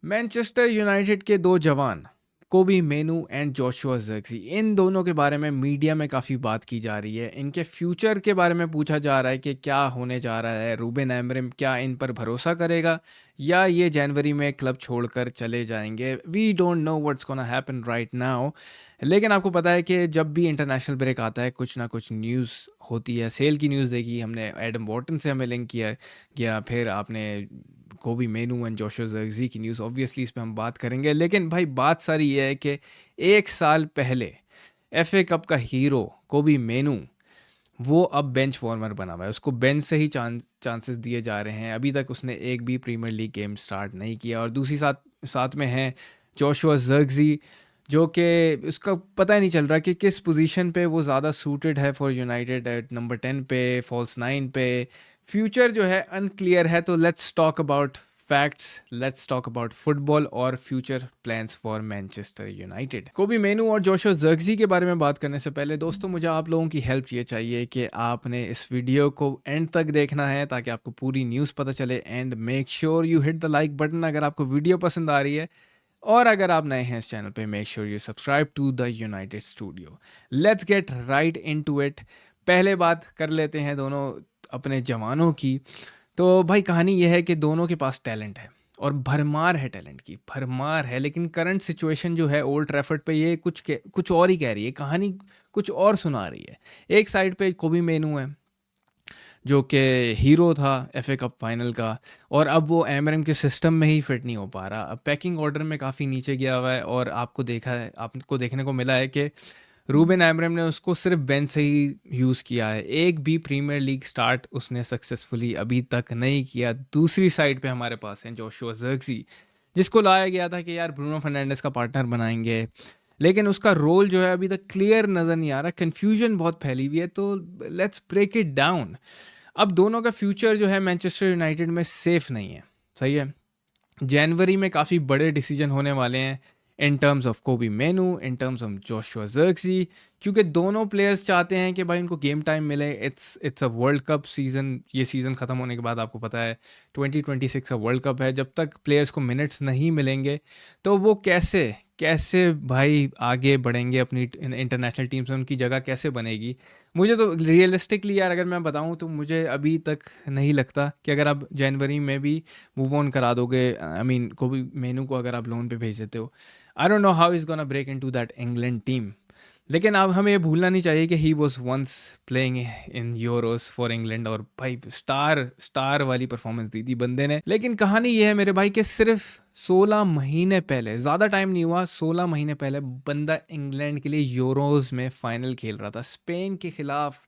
Manchester United के दो जवान कोबी मेनू एंड जोशुआ ज़र्क्ज़ी, इन दोनों के बारे में मीडिया में काफ़ी बात की जा रही है। इनके फ्यूचर के बारे में पूछा जा रहा है कि क्या होने जा रहा है। रूबेन एमरिम क्या इन पर भरोसा करेगा या ये जनवरी में क्लब छोड़कर चले जाएंगे। We don't know what's gonna happen right now. लेकिन आपको पता है कि जब भी इंटरनेशनल ब्रेक आता है कुछ ना कुछ न्यूज़ होती है। सेल की न्यूज़ देखी हमने, एडम वॉर्टन से हमें लिंक किया गया, फिर आपने कोबी मेनू एंड जोशुआ ज़र्क्ज़ी की न्यूज़। ऑब्वियसली इस पे हम बात करेंगे, लेकिन भाई बात सारी ये है कि एक साल पहले एफए कप का हीरो कोबी मेनू वो अब बेंच वार्मर बना हुआ है। उसको बेंच से ही चांसेस दिए जा रहे हैं। अभी तक उसने एक भी प्रीमियर लीग गेम स्टार्ट नहीं किया। और दूसरी साथ साथ में है जोशुआ ज़र्क्ज़ी, जो कि उसका पता ही नहीं चल रहा कि किस पोजीशन पे वो ज़्यादा सूटेड है फॉर यूनाइटेड। एट नंबर 10 पे, फॉल्स 9 पे। फ्यूचर जो है अनक्लियर है। तो let's talk about facts, let's talk about football और future plans for Manchester United. Kobbie Mainoo और जोशुआ ज़र्क्ज़ी के बारे में बात करने से पहले दोस्तों, मुझे आप लोगों की हेल्प ये चाहिए कि आपने इस वीडियो को एंड तक देखना है ताकि आपको पूरी न्यूज़ पता चले। And make sure you hit the like button अगर आपको वीडियो पसंद आ रही है। और अगर आप नए हैं इस चैनल पे, make sure you subscribe to the united studio. Let's get right into it. पहले बात कर लेते हैं दोनों अपने जवानों की। तो भाई कहानी यह है कि दोनों के पास टैलेंट है और भरमार है, टैलेंट की भरमार है। लेकिन करंट सिचुएशन जो है ओल्ड ट्रैफर्ड पे ये कुछ और ही कह रही है, कहानी कुछ और सुना रही है। एक साइड पे कोबी मेनू है जो कि हीरो था एफए कप फाइनल का, और अब वो एमरम के सिस्टम में ही फिट नहीं हो पा रहा। अब पैकिंग ऑर्डर में काफ़ी नीचे गया हुआ है। और आपको देखने को मिला है कि रूबेन एमरम ने उसको सिर्फ बेंच से ही यूज़ किया है। एक भी प्रीमियर लीग स्टार्ट उसने सक्सेसफुली अभी तक नहीं किया। दूसरी साइड पे हमारे पास है जोशुआ ज़र्क्ज़ी, जिसको लाया गया था कि यार ब्रूनो फर्नांडिस का पार्टनर बनाएंगे। लेकिन उसका रोल जो है अभी तक क्लियर नज़र नहीं आ रहा। कन्फ्यूजन बहुत फैली हुई है। तो लेट्स ब्रेक इट डाउन। अब दोनों का फ्यूचर जो है मैनचेस्टर यूनाइटेड में सेफ नहीं है। सही है। जनवरी में काफ़ी बड़े डिसीजन होने वाले हैं इन terms of Kobbie Mainoo, in terms of Joshua Zirkzee, क्योंकि दोनों प्लेयर्स चाहते हैं कि भाई इनको गेम टाइम मिले। It's a world cup season. ये सीज़न ख़त्म होने के बाद आपको पता है 2026 का वर्ल्ड कप है। जब तक प्लेयर्स को मिनट्स नहीं मिलेंगे तो वो कैसे कैसे भाई आगे बढ़ेंगे अपनी इंटरनेशनल टीम से, उनकी जगह कैसे बनेगी। मुझे तो रियलिस्टिकली यार अगर मैं बताऊं तो मुझे अभी तक नहीं लगता कि अगर आप जनवरी में भी मूव ऑन करा दोगे, आई मीन कोबी मेनू को अगर आप लोन पे भेज देते हो, I don't know how is gonna break into that England team. लेकिन अब हमें ये भूलना नहीं चाहिए कि he was once playing in Euros for England. और भाई स्टार स्टार वाली परफॉर्मेंस दी थी बंदे ने। लेकिन कहानी ये है मेरे भाई कि सिर्फ 16 महीने पहले, ज़्यादा टाइम नहीं हुआ, 16 महीने पहले बंदा इंग्लैंड के लिए यूरोस में फाइनल खेल रहा था स्पेन के खिलाफ।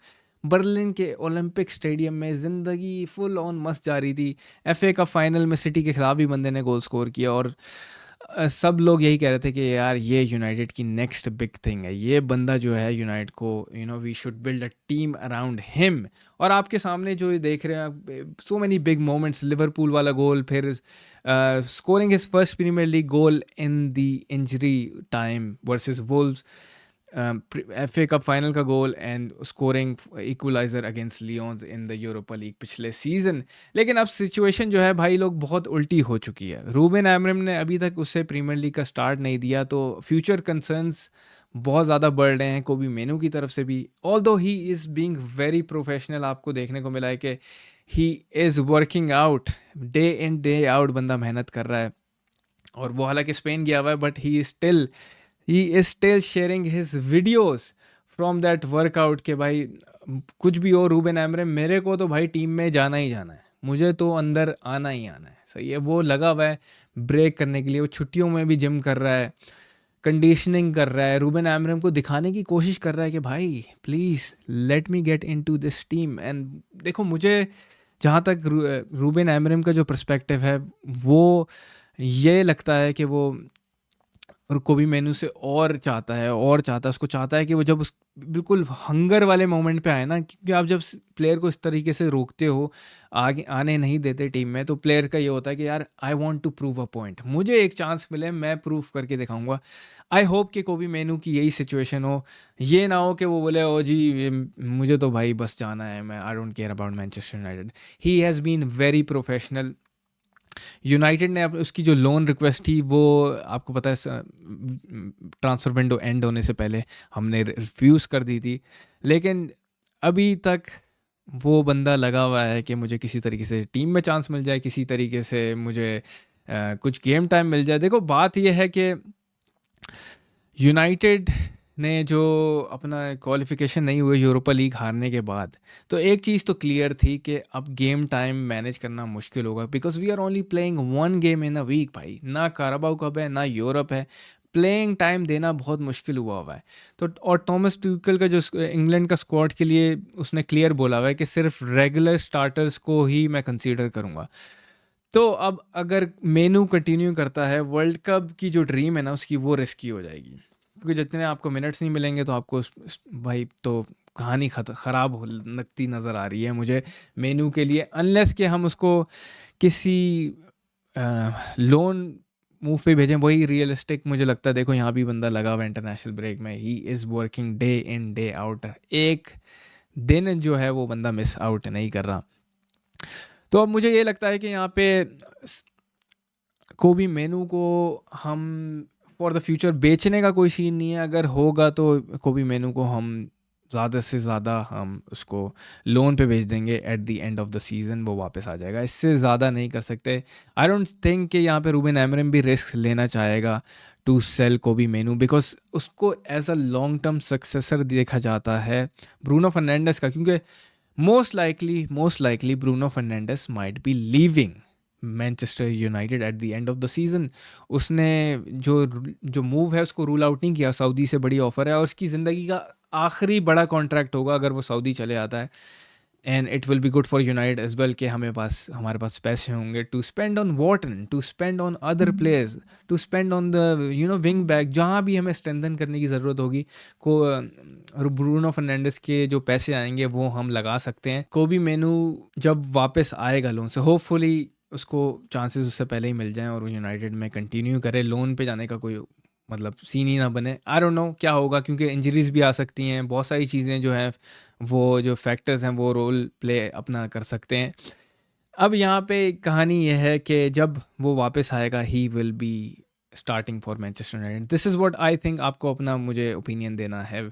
बर्लिन के ओलंपिक स्टेडियम में ज़िंदगी फुल ऑन मस्त जा रही थी। एफए कप फाइनल में सिटी के खिलाफ भी बंदे ने गोल स्कोर किया। और सब लोग यही कह रहे थे कि यार ये यूनाइटेड की नेक्स्ट बिग थिंग है। ये बंदा जो है यूनाइटेड को, we should build a team around him. और आपके सामने जो ये देख रहे हैं so many big moments, Liverpool वाला गोल, फिर scoring his first premier league goal in the injury time versus Wolves, FA cup final का goal, and scoring equaliser against Lyons in the Europa league पिछले season. लेकिन अब situation जो है भाई लोग बहुत उल्टी हो चुकी है। रूबेन एमरिम ने अभी तक उससे प्रीमियर लीग का स्टार्ट नहीं दिया। तो फ्यूचर कंसर्न्स बहुत ज़्यादा बढ़ रहे हैं कोबी मेनू की तरफ से भी। Although he is being very professional, आपको देखने को मिला है कि he is working out day in day out. बंदा मेहनत कर रहा है। और वो हालांकि स्पेन गया हुआ है, but he is still sharing his videos from that workout के भाई कुछ भी हो रूबेन एमरिम, मेरे को तो भाई टीम में जाना ही जाना है, मुझे तो अंदर आना ही आना है। सही है। वो लगा हुआ है ब्रेक करने के लिए। वो छुट्टियों में भी जिम कर रहा है, कंडीशनिंग कर रहा है, रूबेन एमरिम को दिखाने की कोशिश कर रहा है कि भाई please let me get into this team. And देखो, मुझे जहाँ तक रूबेन एमरिम का जो पर्सपेक्टिव है वो ये लगता है कि वो और कोबी मेनू से और चाहता है, और चाहता है, उसको चाहता है कि वो जब उस बिल्कुल हंगर वाले मोमेंट पे आए ना, क्योंकि आप जब प्लेयर को इस तरीके से रोकते हो, आगे आने नहीं देते टीम में, तो प्लेयर का ये होता है कि यार I want to prove a point, मुझे एक चांस मिले, मैं प्रूव करके दिखाऊंगा। आई होप कि कोबी मेनू की यही सिचुएशन हो। ये ना हो कि वो बोले ओ जी मुझे तो भाई बस जाना है, मैं I don't care about Manchester United. He has been very professional. United ने उसकी जो लोन रिक्वेस्ट थी वो आपको पता है ट्रांसफ़र विंडो एंड होने से पहले हमने रिफ्यूज़ कर दी थी, लेकिन अभी तक वो बंदा लगा हुआ है कि मुझे किसी तरीके से टीम में चांस मिल जाए, किसी तरीके से मुझे कुछ गेम टाइम मिल जाए। देखो बात यह है कि यूनाइटेड ने जो अपना क्वालिफिकेशन नहीं हुए यूरोपा लीग हारने के बाद, तो एक चीज़ तो क्लियर थी कि अब गेम टाइम मैनेज करना मुश्किल होगा, because we are only playing one game in a week भाई। ना काराबाओ कप है, ना यूरोप है, प्लेइंग टाइम देना बहुत मुश्किल हुआ हुआ है। तो और थॉमस ट्यूकल का जो इंग्लैंड का स्क्वाड के लिए उसने क्लियर बोला हुआ है कि सिर्फ रेगुलर स्टार्टर्स को ही मैं कंसीडर करूँगा। तो अब अगर मेनू कंटिन्यू करता है, वर्ल्ड कप की जो ड्रीम है ना उसकी, वो रिस्की हो जाएगी, क्योंकि जितने आपको मिनट्स नहीं मिलेंगे तो आपको भाई तो कहानी ख़राब लगती नज़र आ रही है मुझे मेनू के लिए, अनलेस कि हम उसको किसी लोन मूव पे भेजें, वही रियलिस्टिक मुझे लगता है। देखो यहाँ भी बंदा लगा हुआ इंटरनेशनल ब्रेक में, he is working day in day out, एक दिन जो है वो बंदा मिस आउट नहीं कर रहा। तो अब मुझे ये लगता है कि यहाँ पे कोबी मेनू को हम फॉर द फ्यूचर बेचने का कोई सीन नहीं है। अगर होगा तो कोबी मेनू को हम ज़्यादा से ज़्यादा हम उसको लोन पे भेज देंगे, at the end of the season वो वापस आ जाएगा, इससे ज़्यादा नहीं कर सकते। आई डोंट थिंक कि यहाँ पे रूबेन एमरम भी रिस्क लेना चाहेगा to sell Kobbie Mainoo, because उसको as a long term successor देखा जाता है ब्रूनो फर्नांडिस का, क्योंकि most likely Bruno Fernandes might be leaving Manchester United at the end of the season. उसने जो मूव है उसको रूल आउट नहीं किया, सऊदी से बड़ी ऑफ़र है और उसकी ज़िंदगी का आखिरी बड़ा कॉन्ट्रैक्ट होगा अगर वो सऊदी चले आता है। And it will be good for United as well कि हमारे पास पैसे होंगे to spend on Wharton, to spend on other players, to spend on the wing back, जहाँ भी हमें स्ट्रेंथन करने की ज़रूरत होगी को ब्रूनो फर्नांडिस के जो पैसे आएंगे वो हम लगा सकते हैं। कोबी मेनू जब वापस आएगा लोन से, होपफुली उसको चांसेस उससे पहले ही मिल जाएं और वो यूनाइटेड में कंटिन्यू करे, लोन पे जाने का कोई मतलब सीन ही ना बने। आई डोंट नो क्या होगा, क्योंकि इंजरीज भी आ सकती हैं, बहुत सारी चीज़ें जो हैं वो जो फैक्टर्स हैं वो रोल प्ले अपना कर सकते हैं। अब यहाँ पे कहानी यह है कि जब वो वापस आएगा he will be starting for Manchester United. This is what I think. आपको अपना मुझे ओपिनियन देना है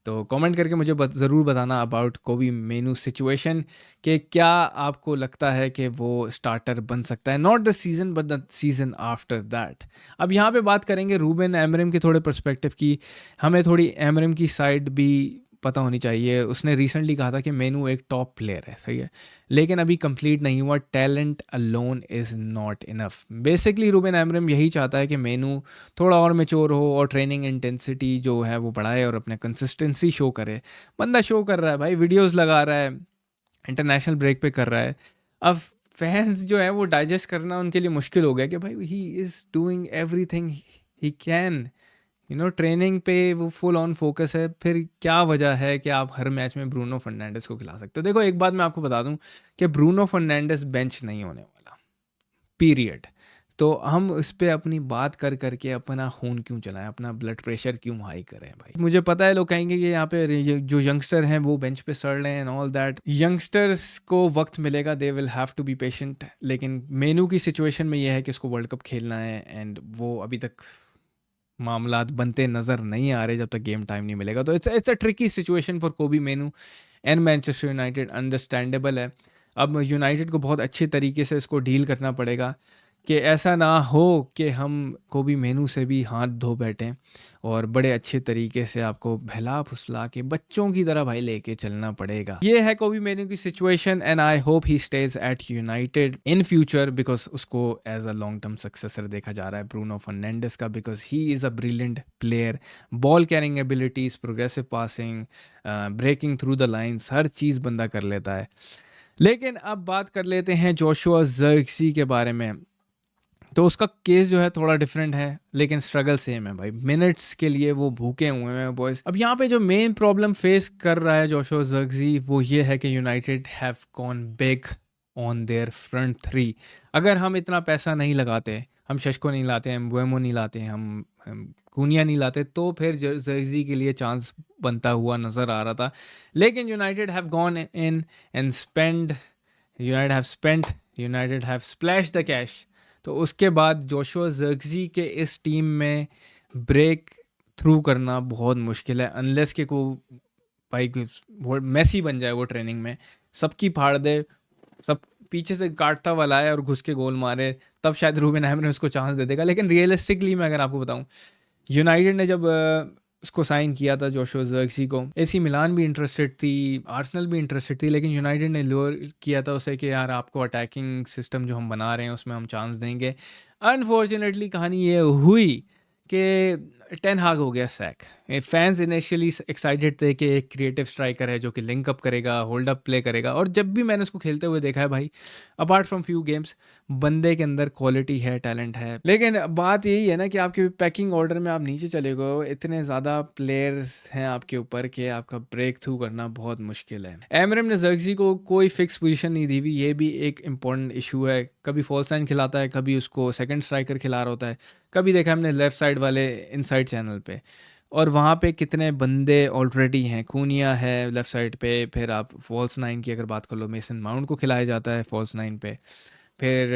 तो कमेंट करके मुझे ज़रूर बताना अबाउट कोबी मेनू सिचुएशन, कि क्या आपको लगता है कि वो स्टार्टर बन सकता है, not the season but the season after that. अब यहाँ पे बात करेंगे रूबेन एमरम के थोड़े पर्सपेक्टिव की। हमें थोड़ी एमरम की साइड भी पता होनी चाहिए। उसने रिसेंटली कहा था कि मेनू एक टॉप प्लेयर है, सही है, लेकिन अभी कंप्लीट नहीं हुआ। Talent alone is not enough. Basically Ruben Amorim यही चाहता है कि मेनू थोड़ा और मैच्योर हो और ट्रेनिंग इंटेंसिटी जो है वो बढ़ाए और अपने कंसिस्टेंसी शो करे। बंदा शो कर रहा है भाई, वीडियोस लगा रहा है, इंटरनेशनल ब्रेक पे कर रहा है। अब फैंस जो है वो डाइजेस्ट करना उनके लिए मुश्किल हो गया कि भाई he is doing everything he can, training पे वो फुल ऑन फोकस है। फिर क्या वजह है कि आप हर मैच में ब्रूनो फर्नांडिस को खिला सकते हो? देखो एक बात मैं आपको बता दूं कि ब्रूनो फर्नांडिस बेंच नहीं होने वाला, पीरियड। तो हम उस पर अपनी बात कर करके अपना खून क्यों चलाएं, अपना ब्लड प्रेशर क्यों हाई करें भाई? मुझे पता है लोग कहेंगे कि यहाँ पे जो यंगस्टर हैं वो बेंच पे सड़ रहे हैं एंड ऑल दैट। यंगस्टर्स को वक्त मिलेगा, they will have to be patient. लेकिन मेनू की सिचुएशन में यह है कि उसको वर्ल्ड कप खेलना है एंड वो अभी तक मामलात बनते नज़र नहीं आ रहे जब तक गेम टाइम नहीं मिलेगा। तो it's a tricky situation for Kobbie Mainoo and Manchester United, understandable है। अब यूनाइटेड को बहुत अच्छे तरीके से इसको डील करना पड़ेगा कि ऐसा ना हो कि हम कोबी मेनू से भी हाथ धो बैठें, और बड़े अच्छे तरीके से आपको बहला फुसला के बच्चों की तरह भाई लेके चलना पड़ेगा। ये है कोबी मेनू की situation and I hope he stays at United in future, because उसको as a long term successor देखा जा रहा है ब्रूनो फर्नांडिस का, because he is a brilliant player. Ball carrying abilities, progressive passing, breaking through the lines, हर चीज़ बंदा कर लेता है। लेकिन अब बात कर लेते हैं जोशुआ ज़र्क्सी के बारे में। तो उसका केस जो है थोड़ा डिफरेंट है, लेकिन स्ट्रगल सेम है भाई। मिनट्स के लिए वो भूखे हुए हैं बॉयज। अब यहाँ पे जो मेन प्रॉब्लम फेस कर रहा है जोशुआ ज़र्क्सी वो ये है कि United have gone big on their front three. अगर हम इतना पैसा नहीं लगाते, हम शशको नहीं लाते, हम बुएमो नहीं लाते, हम कूनिया नहीं लाते, तो फिर ज़र्क्सी के लिए चांस बनता हुआ नज़र आ रहा था। लेकिन United have gone in and spend, United have spent, United have splash the cash तो उसके बाद जोशुआ ज़र्क्ज़ी के इस टीम में ब्रेक थ्रू करना बहुत मुश्किल है, अनलेस कि को भाई वो मेसी बन जाए वो ट्रेनिंग में, सबकी फाड़ दे, सब पीछे से काटता वाला है और घुस के गोल मारे, तब शायद रूबेन अमोरिम उसको चांस दे देगा। लेकिन रियलिस्टिकली मैं अगर आपको बताऊं, यूनाइटेड ने जब उसको साइन किया था जोशुआ ज़र्क्ज़ी को, एसी मिलान भी इंटरेस्टेड थी, आर्सेनल भी इंटरेस्टेड थी, लेकिन यूनाइटेड ने लोअर किया था उसे कि यार आपको अटैकिंग सिस्टम जो हम बना रहे हैं उसमें हम चांस देंगे। अनफॉर्चुनेटली कहानी ये हुई कि टेन हाग हो गया सैक। फैंस इनिशियली एक्साइटेड थे कि एक क्रिएटिव स्ट्राइकर है जो कि लिंक अप करेगा, होल्ड अप प्ले करेगा, और जब भी मैंने उसको खेलते हुए देखा है भाई, अपार्ट फ्रॉम फ्यू गेम्स, बंदे के अंदर क्वालिटी है, टैलेंट है। लेकिन बात यही है ना कि आपके पैकिंग ऑर्डर में आप नीचे चले गए, इतने ज़्यादा प्लेयर्स हैं आपके ऊपर कि आपका ब्रेक थ्रू करना बहुत मुश्किल है। एमरम ने ज़र्क्ज़ी को कोई फिक्स पोजीशन नहीं दी हुई, ये भी एक इम्पॉर्टेंट इशू है। कभी फॉल्स लाइन खिलाता है, कभी उसको सेकंड स्ट्राइकर खिला रहा होता है, कभी देखा हमने लेफ़्ट साइड वाले इनसाइड चैनल पे, और वहाँ पे कितने बंदे ऑलरेडी हैं। खूनिया है लेफ़्ट साइड पे, फिर आप फॉल्स नाइन की अगर बात कर लो, मेसन माउंट को खिलाया जाता है फॉल्स नाइन पे, फिर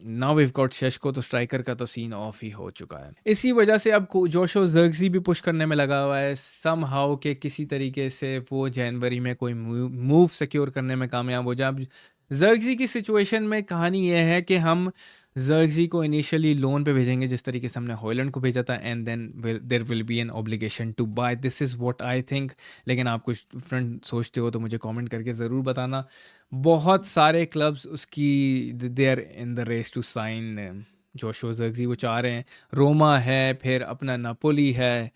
नाउ वीव गॉट शेशको, तो स्ट्राइकर का तो सीन ऑफ ही हो चुका है। इसी वजह से अब जोशुआ ज़र्क्ज़ी भी पुश करने में लगा हुआ है सम हाउ के किसी तरीके से वो जनवरी में कोई मूव सिक्योर करने में कामयाब हो जाए। अब ज़र्क्ज़ी की सिचुएशन में कहानी ये है कि हम ज़र्क्ज़ी को इनिशियली लोन पे भेजेंगे जिस तरीके से हमने हॉयलैंड को भेजा था, and then there will be an obligation to buy. This is what I think. लेकिन आप कुछ डिफरेंट सोचते हो तो मुझे कमेंट करके ज़रूर बताना। बहुत सारे क्लब्स उसकी they are in the race to sign Joshua Zirkzee, वो चाह रहे हैं। रोमा है, फिर अपना नापोली है,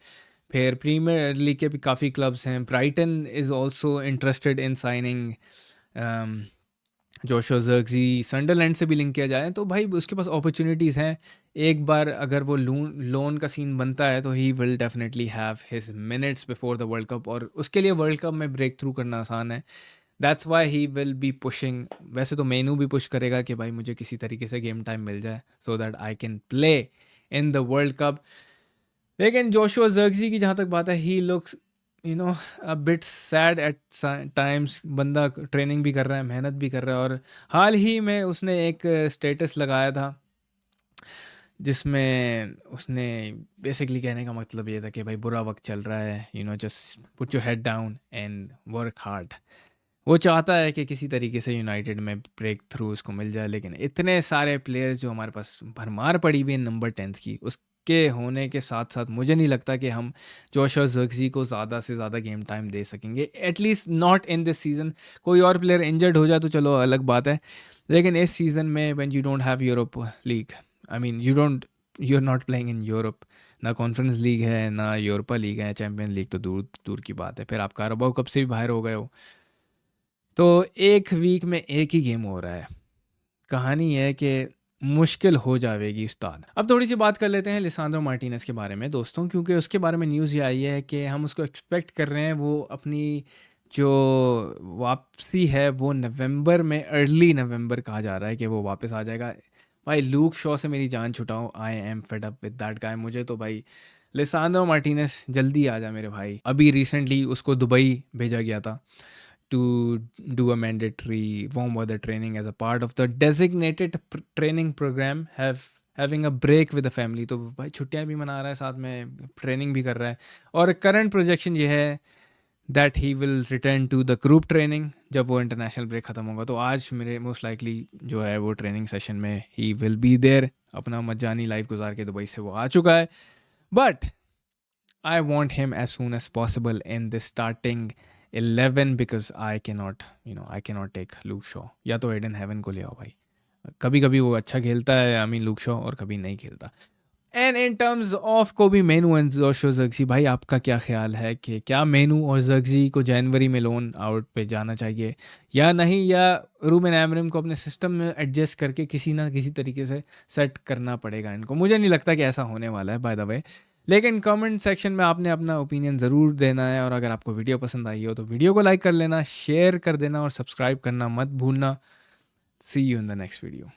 फिर प्रीमियर लीग के भी काफ़ी क्लब्स हैं। Brighton is also interested in signing Joshua Zirkzee. Sunderland से भी लिंक किया जाए तो भाई उसके पास अपॉर्चुनिटीज़ हैं। एक बार अगर वो लोन का सीन बनता है तो he will definitely have his minutes before the world cup, और उसके लिए वर्ल्ड कप में ब्रेक थ्रू करना आसान है। That's why he will be pushing. वैसे तो मेनू भी पुश करेगा कि भाई मुझे किसी तरीके से गेम टाइम मिल जाए so that I can play in the world cup. लेकिन जोशुआ ज़र्क्ज़ी की जहाँ तक बात है, he looks a bit sad at times. बंदा ट्रेनिंग भी कर रहा है, मेहनत भी कर रहा है, और हाल ही में उसने एक स्टेटस लगाया था जिसमें उसने बेसिकली कहने का मतलब ये था कि भाई बुरा वक्त चल रहा है, just put your head down and work hard. वो चाहता है कि किसी तरीके से यूनाइटेड में ब्रेक थ्रू उसको मिल जाए, लेकिन इतने सारे प्लेयर्स जो हमारे पास भरमार पड़ी हुई है नंबर 10 की, उसके होने के साथ साथ मुझे नहीं लगता कि हम जोशुआ ज़र्क्ज़ी को ज़्यादा से ज़्यादा गेम टाइम दे सकेंगे, at least not in this season. कोई और प्लेयर इंजर्ड हो जाए तो चलो अलग बात है, लेकिन इस सीज़न में when you don't have Europe league, I mean you are not playing in Europe, ना कॉन्फ्रेंस लीग है, ना यूरोपा लीग है, चैम्पियन लीग तो दूर दूर की बात है, फिर आप कारबाओ कप से भी बाहर हो गए हो, तो एक वीक में एक ही गेम हो रहा है। कहानी है कि मुश्किल हो जाएगी उस्ताद। अब थोड़ी सी बात कर लेते हैं लिसांड्रो मार्टिनेज के बारे में दोस्तों, क्योंकि उसके बारे में न्यूज़ ये आई है कि हम उसको एक्सपेक्ट कर रहे हैं, वो अपनी जो वापसी है वो नवंबर में, अर्ली नवंबर कहा जा रहा है कि वो वापस आ जाएगा। भाई लूक शॉ से मेरी जान छुटाओ, I am fed up with that guy. मुझे तो भाई लिसांड्रो मार्टिनेज जल्दी आ जा मेरे भाई। अभी रिसेंटली उसको दुबई भेजा गया था to do a mandatory warm weather training as a part of the designated training program, having a break with the family। तो भाई छुट्टियां भी मना रहा है, साथ में ट्रेनिंग भी कर रहा है, और करंट प्रोजेक्शन ये है that he will return to the group training जब वो इंटरनेशनल ब्रेक ख़त्म होगा। तो आज मेरे मोस्ट लाइकली जो है वो ट्रेनिंग सेशन में ही विल बी देयर। अपना मजानी लाइफ गुजार के दुबई से वो आ चुका है, but I want him as soon as possible in the starting 11 because I cannot take Luke Shaw। या तो एडन हेवन को ले आओ भाई, कभी कभी वो अच्छा खेलता है, आई मीन लूक शॉ, और कभी नहीं खेलता। And in terms of Kobbie Mainoo and Joshua ज़र्क्ज़ी, भाई आपका क्या ख्याल है कि क्या मेनू और ज़र्क्ज़ी को जनवरी में लोन आउट पे जाना चाहिए या नहीं, या रूबेन अमोरिम को अपने सिस्टम में एडजस्ट करके किसी ना किसी तरीके से सेट करना पड़ेगा इनको? मुझे नहीं लगता कि ऐसा होने वाला है बाय द वे, लेकिन कमेंट सेक्शन में आपने अपना ओपिनियन ज़रूर देना है, और अगर आपको वीडियो पसंद आई हो तो वीडियो को लाइक कर लेना, शेयर कर देना, और सब्सक्राइब करना मत भूलना। See you in the next video.